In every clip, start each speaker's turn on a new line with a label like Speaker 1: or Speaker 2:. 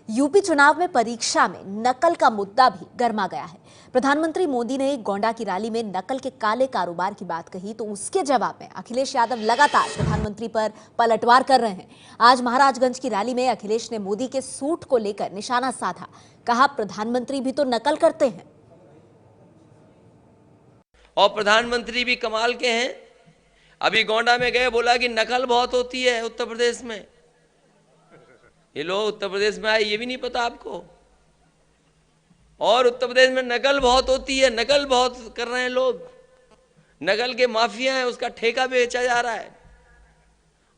Speaker 1: UP चुनाव में परीक्षा में नकल का मुद्दा भी गर्मा गया है। प्रधानमंत्री मोदी ने गोंडा की रैली में नकल के काले कारोबार की बात कही तो उसके जवाब में अखिलेश यादव लगातार प्रधानमंत्री पर पलटवार कर रहे हैं। आज महाराजगंज की रैली में अखिलेश ने मोदी के सूट को लेकर निशाना साधा। कहा, प्रधानमंत्री भी तो नकल करते हैं
Speaker 2: और प्रधानमंत्री भी कमाल के हैं। अभी गोंडा में गए, बोला कि नकल बहुत होती है उत्तर प्रदेश में। ये लोग उत्तर प्रदेश में आए, ये भी नहीं पता आपको। और उत्तर प्रदेश में नकल बहुत होती है, नकल बहुत कर रहे हैं लोग। नकल के माफिया हैं, उसका ठेका बेचा जा रहा है।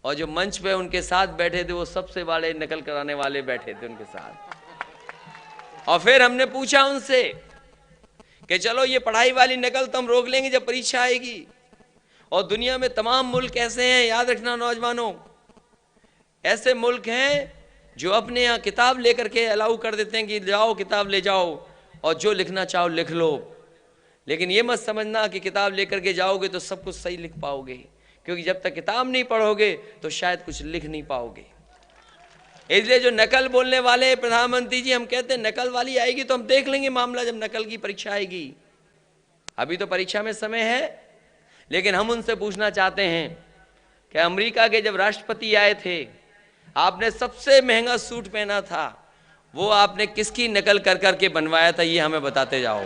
Speaker 2: और जो मंच पे उनके साथ बैठे थे वो सबसे बड़े नकल कराने वाले बैठे थे उनके साथ। और फिर हमने पूछा उनसे कि चलो ये पढ़ाई वाली नकल तो हम रोक लेंगे जब परीक्षा आएगी। और दुनिया में तमाम मुल्क ऐसे हैं, याद रखना नौजवानों, ऐसे मुल्क हैं जो अपने यहाँ किताब लेकर के अलाउ कर देते हैं कि जाओ किताब ले जाओ और जो लिखना चाहो लिख लो। लेकिन ये मत समझना कि किताब लेकर के जाओगे तो सब कुछ सही लिख पाओगे, क्योंकि जब तक किताब नहीं पढ़ोगे तो शायद कुछ लिख नहीं पाओगे। इसलिए जो नकल बोलने वाले प्रधानमंत्री जी, हम कहते हैं नकल वाली आएगी तो हम देख लेंगे मामला जब नकल की परीक्षा आएगी। अभी तो परीक्षा में समय है। लेकिन हम उनसे पूछना चाहते हैं कि अमेरिका के जब राष्ट्रपति आए थे, आपने सबसे महंगा सूट पहना था, वो आपने किसकी नकल कर करके बनवाया था, ये हमें बताते जाओ।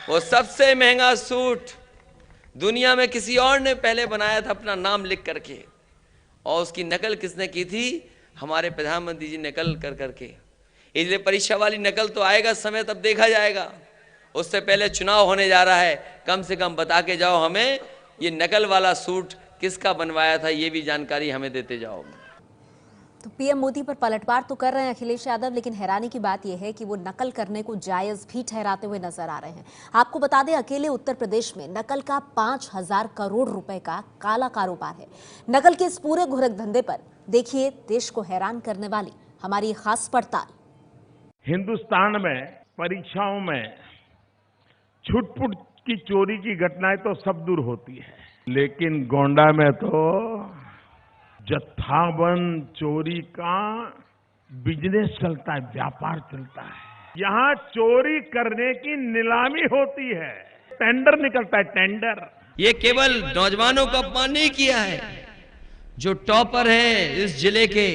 Speaker 2: वो सबसे महंगा सूट दुनिया में किसी और ने पहले बनाया था अपना नाम लिख करके, और उसकी नकल किसने की थी? हमारे प्रधानमंत्री जी नकल कर करके। इसलिए परीक्षा वाली नकल तो आएगा समय, तब देखा जाएगा। उससे पहले चुनाव होने जा रहा है, कम से कम बता के जाओ हमें ये नकल वाला सूट किसका बनवाया था, ये भी जानकारी हमें देते जाओ।
Speaker 1: तो पीएम मोदी पर पलटवार तो कर रहे हैं अखिलेश यादव, लेकिन हैरानी की बात यह है कि वो नकल करने को जायज भी ठहराते हुए नजर आ रहे हैं। आपको बता दें, अकेले उत्तर प्रदेश में नकल का 5,000 करोड़ रुपए का काला कारोबार है। नकल के इस पूरे घुरक धंधे पर देखिए देश को हैरान करने वाली हमारी खास पड़ताल।
Speaker 3: हिंदुस्तान में परीक्षाओं में छुटपुट की चोरी की घटनाएं तो सब दूर होती है, लेकिन गोंडा में तो जत्थाबंद चोरी का बिजनेस चलता है, व्यापार चलता है। यहाँ चोरी करने की नीलामी होती है, टेंडर निकलता है, टेंडर।
Speaker 2: ये केवल नौजवानों को अपमान नहीं किया है। जो टॉपर हैं इस जिले के,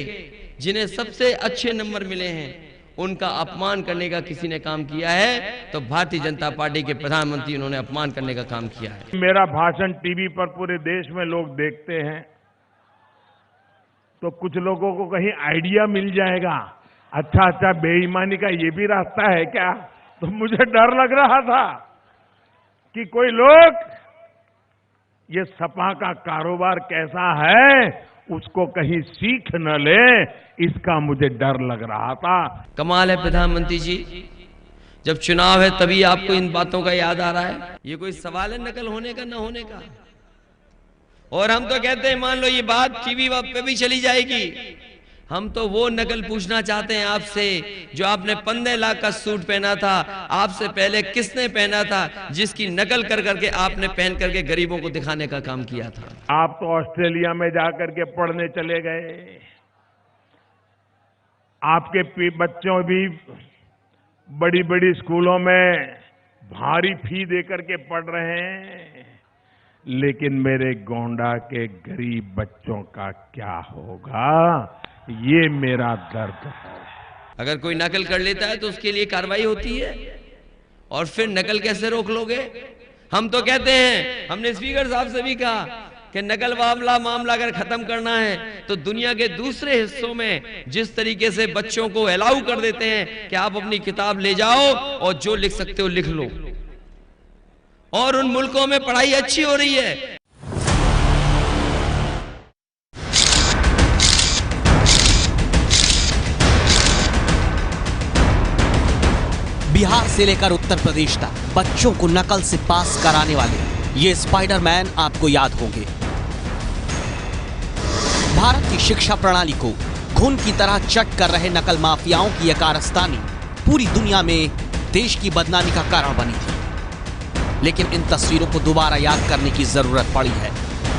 Speaker 2: जिन्हें सबसे अच्छे नंबर मिले हैं, उनका अपमान करने का किसी ने काम किया है तो भारतीय जनता पार्टी के प्रधानमंत्री उन्होंने अपमान करने का काम किया है।
Speaker 3: मेरा भाषण टीवी पर पूरे देश में लोग देखते हैं तो कुछ लोगों को कहीं आइडिया मिल जाएगा, अच्छा बेईमानी का ये भी रास्ता है क्या? तो मुझे डर लग रहा था कि कोई लोग ये सपा का कारोबार कैसा है उसको कहीं सीख न ले, इसका मुझे डर लग रहा था।
Speaker 2: कमाल है प्रधानमंत्री जी, जब चुनाव है तभी आपको इन बातों का याद आ रहा है। ये कोई सवाल है नकल होने का, न होने का? और हम तो कहते हैं मान लो ये बात टीवी पे भी चली जाएगी, हम तो वो नकल पूछना चाहते हैं आपसे जो आपने 15 लाख का सूट पहना था, आपसे पहले किसने पहना था, जिसकी नकल कर करके आपने पहन करके गरीबों को दिखाने का काम किया था।
Speaker 3: आप तो ऑस्ट्रेलिया में जाकर के पढ़ने चले गए, आपके बच्चों भी बड़ी बड़ी स्कूलों में भारी फी देकर के पढ़ रहे हैं, लेकिन मेरे गोंडा के गरीब बच्चों का क्या होगा, ये मेरा दर्द है।
Speaker 2: अगर कोई नकल कर लेता है तो उसके लिए कार्रवाई होती है, और फिर नकल कैसे रोक लोगे? हम तो कहते हैं, हमने स्पीकर साहब से भी कहा कि नकल वाला मामला अगर खत्म करना है तो दुनिया के दूसरे हिस्सों में जिस तरीके से बच्चों को अलाउ कर देते हैं कि आप अपनी किताब ले जाओ और जो लिख सकते हो लिख लो, और उन मुल्कों में पढ़ाई अच्छी हो रही है।
Speaker 4: बिहार से लेकर उत्तर प्रदेश तक बच्चों को नकल से पास कराने वाले ये स्पाइडरमैन आपको याद होंगे। भारत की शिक्षा प्रणाली को खून की तरह चट कर रहे नकल माफियाओं की यह कारस्तानी पूरी दुनिया में देश की बदनामी का कारण बनी थी। लेकिन इन तस्वीरों को दोबारा याद करने की जरूरत पड़ी है,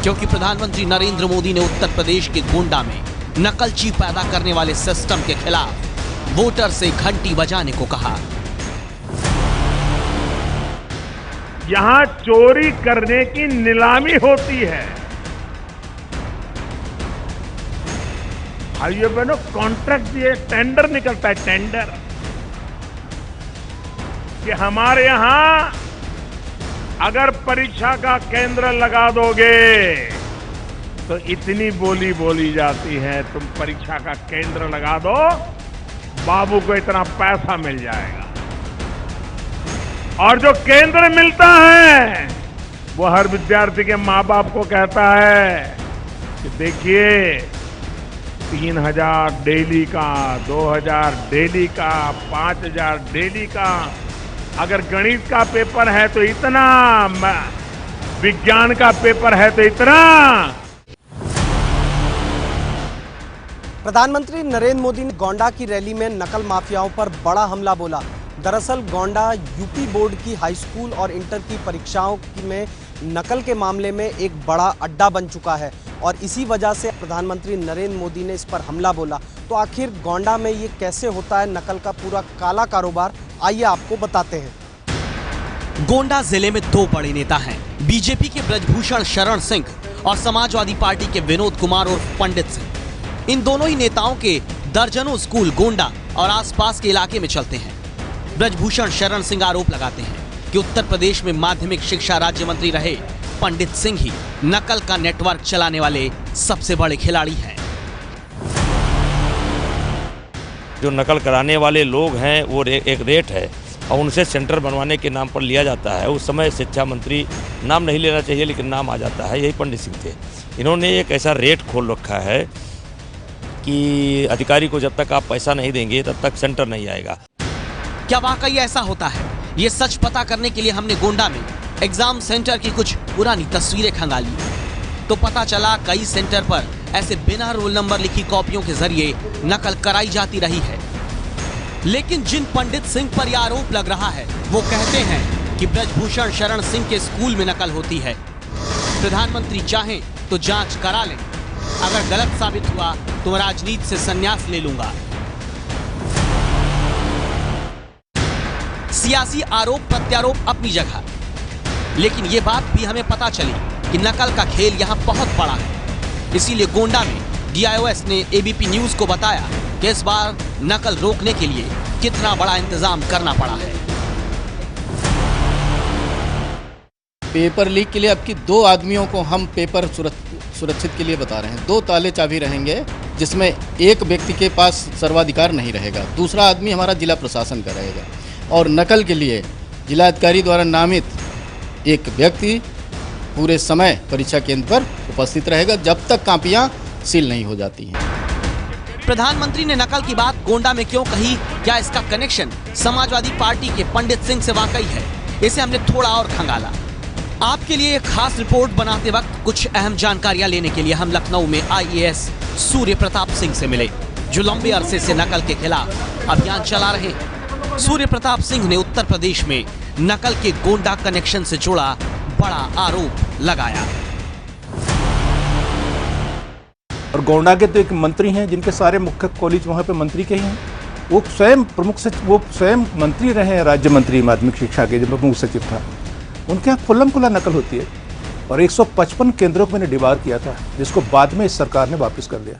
Speaker 4: क्योंकि प्रधानमंत्री नरेंद्र मोदी ने उत्तर प्रदेश के गोंडा में नकलची पैदा करने वाले सिस्टम के खिलाफ वोटर से घंटी बजाने को कहा।
Speaker 3: यहां चोरी करने की नीलामी होती है। हाईवे पे ना कॉन्ट्रैक्ट दिए, टेंडर निकलता है, टेंडर कि हमारे यहां अगर परीक्षा का केंद्र लगा दोगे तो इतनी बोली बोली जाती है, तुम परीक्षा का केंद्र लगा दो, बाबू को इतना पैसा मिल जाएगा। और जो केंद्र मिलता है वो हर विद्यार्थी के माँ बाप को कहता है कि देखिए 3000 डेली का, 2000 डेली का, 5000 डेली का, अगर गणित का पेपर है तो इतना, विज्ञान का पेपर है तो इतना।
Speaker 5: प्रधानमंत्री नरेंद्र मोदी ने गोंडा की रैली में नकल माफियाओं पर बड़ा हमला बोला। दरअसल गोंडा यूपी बोर्ड की हाई स्कूल और इंटर की परीक्षाओं में नकल के मामले में एक बड़ा अड्डा बन चुका है और इसी वजह से प्रधानमंत्री नरेंद्र मोदी ने इस पर हमला बोला। तो आखिर गोंडा में ये कैसे होता है नकल का पूरा काला कारोबार, आइए आपको बताते हैं।
Speaker 4: गोंडा जिले में दो बड़े नेता हैं, बीजेपी के ब्रजभूषण शरण सिंह और समाजवादी पार्टी के विनोद कुमार उर्फ पंडित सिंह। इन दोनों ही नेताओं के दर्जनों स्कूल गोंडा और आसपास के इलाके में चलते हैं। ब्रजभूषण शरण सिंह आरोप लगाते हैं कि उत्तर प्रदेश में माध्यमिक शिक्षा राज्य मंत्री रहे पंडित सिंह ही नकल का नेटवर्क चलाने वाले सबसे बड़े खिलाड़ी हैं।
Speaker 6: जो नकल कराने वाले लोग हैं वो एक रेट है और उनसे सेंटर बनवाने के नाम पर लिया जाता है। उस समय शिक्षा मंत्री, नाम नहीं लेना चाहिए लेकिन नाम आ जाता है, यही पंडित सिंह थे। इन्होंने एक ऐसा रेट खोल रखा है कि अधिकारी को जब तक आप पैसा नहीं देंगे तब तक सेंटर नहीं आएगा।
Speaker 4: क्या वाकई ऐसा होता है? ये सच पता करने के लिए हमने गोंडा में एग्जाम सेंटर की कुछ पुरानी तस्वीरें खंगाली तो पता चला कई सेंटर पर ऐसे बिना रोल नंबर लिखी कॉपियों के जरिए नकल कराई जाती रही है। लेकिन जिन पंडित सिंह पर यह आरोप लग रहा है वो कहते हैं कि ब्रजभूषण शरण सिंह के स्कूल में नकल होती है। प्रधानमंत्री चाहें तो जांच करा लें, अगर गलत साबित हुआ तो राजनीति से संन्यास ले लूंगा। सियासी आरोप प्रत्यारोप अपनी जगह, लेकिन ये बात भी हमें पता चली कि नकल का खेल यहाँ बहुत बड़ा है। इसीलिए गोंडा में DIOS ने ABP न्यूज को बताया कि इस बार नकल रोकने के लिए कितना बड़ा इंतजाम करना पड़ा है।
Speaker 7: पेपर लीक के लिए अब की 2 आदमियों को हम पेपर सुरक्षित के लिए बता रहे हैं। 2 ताले चाबी रहेंगे जिसमें एक व्यक्ति के पास सर्वाधिकार नहीं रहेगा, दूसरा आदमी हमारा जिला प्रशासन का रहेगा। और नकल के लिए जिलाधिकारी द्वारा नामित एक व्यक्ति पूरे समय परीक्षा केंद्र पर उपस्थित रहेगा जब तक कापियां सील नहीं हो जाती हैं।
Speaker 4: प्रधानमंत्री ने नकल की बात गोंडा में क्यों कही? क्या इसका कनेक्शन समाजवादी पार्टी के पंडित सिंह से वाकई है? इसे हमने थोड़ा और खंगाला। आपके लिए एक खास रिपोर्ट बनाते वक्त कुछ अहम जानकारियां लेने के लिए हम लखनऊ में IAS सूर्य प्रताप सिंह से मिले, जो लंबे अरसे से नकल के खिलाफ अभियान चला रहे। सूर्य प्रताप सिंह ने उत्तर प्रदेश में नकल के गोंडा कनेक्शन से जुड़ा बड़ा आरोप लगाया।
Speaker 8: और गोंडा के तो एक मंत्री हैं जिनके सारे मुख्य कॉलेज वहाँ पे मंत्री के ही हैं। वो स्वयं प्रमुख सचिव, वो स्वयं मंत्री रहे हैं, राज्य मंत्री माध्यमिक शिक्षा के, जब प्रमुख सचिव था। उनके यहाँ खुल्लम खुल्ला नकल होती है और 155 केंद्रों को मैंने डिबार किया था, जिसको बाद में इस सरकार ने वापस कर दिया।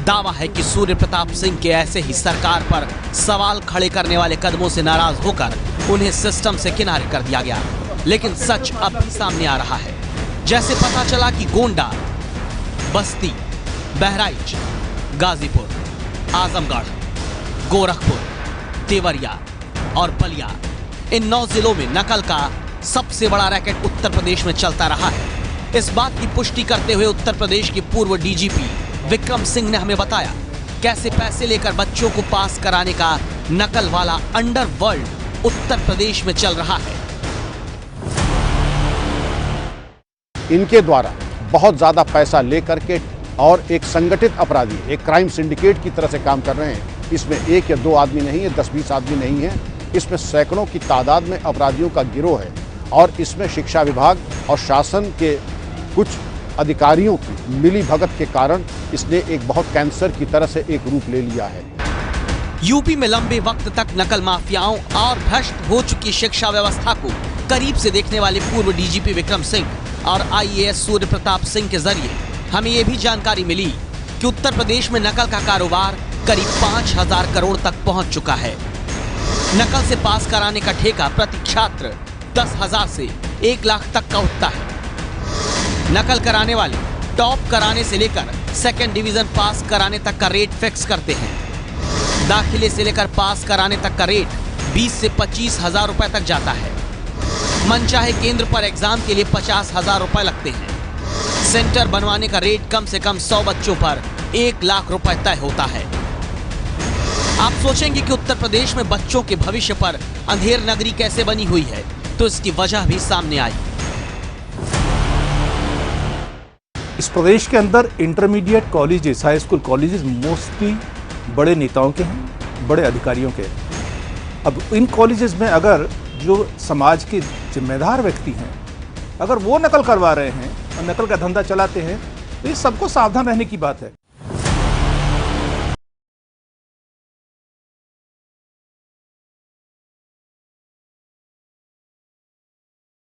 Speaker 4: दावा है कि सूर्य प्रताप सिंह के ऐसे ही सरकार पर सवाल खड़े करने वाले कदमों से नाराज होकर उन्हें सिस्टम से किनारे कर दिया गया। लेकिन सच अब भी सामने आ रहा है। जैसे पता चला कि गोंडा, बस्ती, बहराइच, गाजीपुर, आजमगढ़, गोरखपुर, देवरिया और बलिया, इन 9 जिलों में नकल का सबसे बड़ा रैकेट उत्तर प्रदेश में चलता रहा है। इस बात की पुष्टि करते हुए उत्तर प्रदेश के पूर्व DGP विक्रम सिंह ने हमें बताया कैसे पैसे लेकर बच्चों को पास कराने का नकल वाला अंडरवर्ल्ड उत्तर प्रदेश में चल रहा है।
Speaker 9: इनके द्वारा बहुत ज्यादा पैसा लेकर के और एक संगठित अपराधी, एक क्राइम सिंडिकेट की तरह से काम कर रहे हैं। इसमें 1 या 2 आदमी नहीं है, 10-20 आदमी नहीं है, इसमें सैकड़ों की तादाद में अपराधियों का गिरोह है। और इसमें शिक्षा विभाग और शासन के कुछ अधिकारियों की मिली भगत के कारण इसने एक बहुत कैंसर की तरह से एक रूप ले लिया है।
Speaker 4: यूपी में लंबे वक्त तक नकल माफियाओं और भ्रष्ट हो चुकी शिक्षा व्यवस्था को करीब से देखने वाले पूर्व डीजीपी विक्रम सिंह और आईएएस सूर्य प्रताप सिंह के जरिए हमें ये भी जानकारी मिली कि उत्तर प्रदेश में नकल का कारोबार करीब 5,000 करोड़ तक पहुंच चुका है। नकल से पास कराने का ठेका प्रति छात्र 10,000 से 1 लाख तक का उठता है। नकल कराने वाले टॉप कराने से लेकर सेकंड डिवीजन पास कराने तक का रेट फिक्स करते हैं। दाखिले से लेकर पास कराने तक का रेट 20 से 25,000 रुपए तक जाता है। मनचाहे केंद्र पर एग्जाम के लिए 50,000 रुपए लगते हैं। सेंटर बनवाने का रेट कम से कम 100 बच्चों पर 1 लाख रुपए तय होता है। आप सोचेंगे कि उत्तर प्रदेश में बच्चों के भविष्य पर अंधेर नगरी कैसे बनी हुई है, तो इसकी वजह भी सामने आई।
Speaker 8: इस प्रदेश के अंदर intermediate colleges, high school colleges mostly बड़े नेताओं के हैं, बड़े अधिकारियों के। अब इन कॉलेजेस में अगर जो समाज के जिम्मेदार व्यक्ति हैं, अगर वो नकल करवा रहे हैं और नकल का धंधा चलाते हैं, तो ये सबको सावधान रहने की बात है।